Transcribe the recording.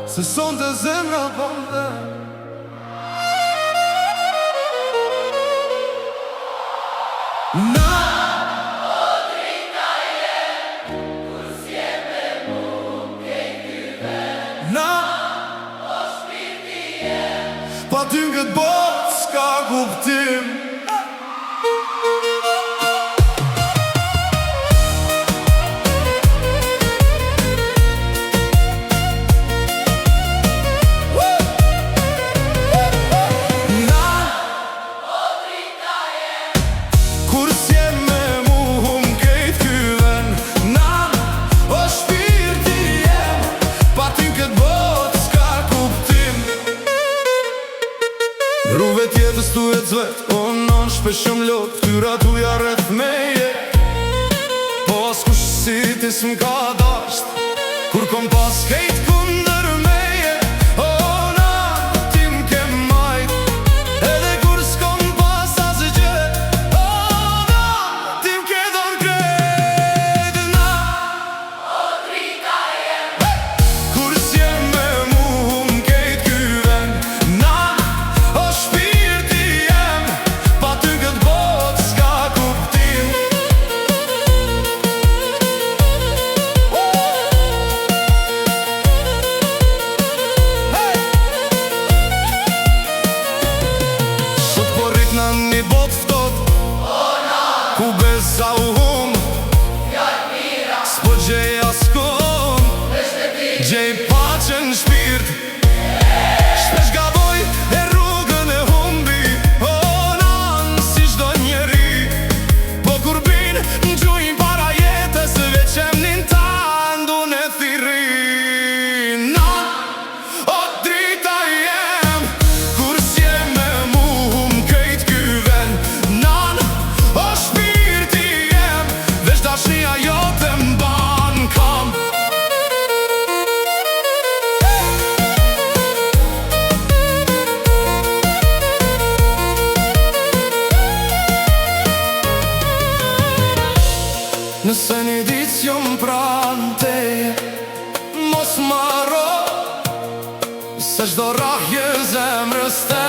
se son të zemra pënde. Na o drita jem, kur s'je me mu kejt ky ven. Na O shpirti jem, pa ty n'kët botë s'ka kuptim. Rruve tjetës tu e t'zvet, o non shpeshëm lot, këtyra tuja rreth meje. Po askush si tis m'ka dasht, kur kom pas kejt kunder meje. O na, ti m'ke majt, edhe kur s'kom pas asgjë. O na, ti m'ke dhon krejt. Na o drita jem, kur s'jem me mu m'kejt ky vend. Na o shpirti jem, pa ty këtë botë s'ka kuptim. Sot po rrit në një botë ftot, ku beza u hum, fjallë mira, s'po gjej askum, veç të ti. gjej paqen shpirt. Shpesh gaboj e rrugën e humbi, o nan si çdo njeri. Po kur bin n'gjujnë para jetës, veç emnin tanë du në thirri. Nan o drita jem, kur s'jem me mu m'kejt ky vend. Nan o shpirti jem, veç dashnia jote m'ban kam. Nëse një ditë s'jom pranë teje, mos m'harro se çdo rrahje zemrës te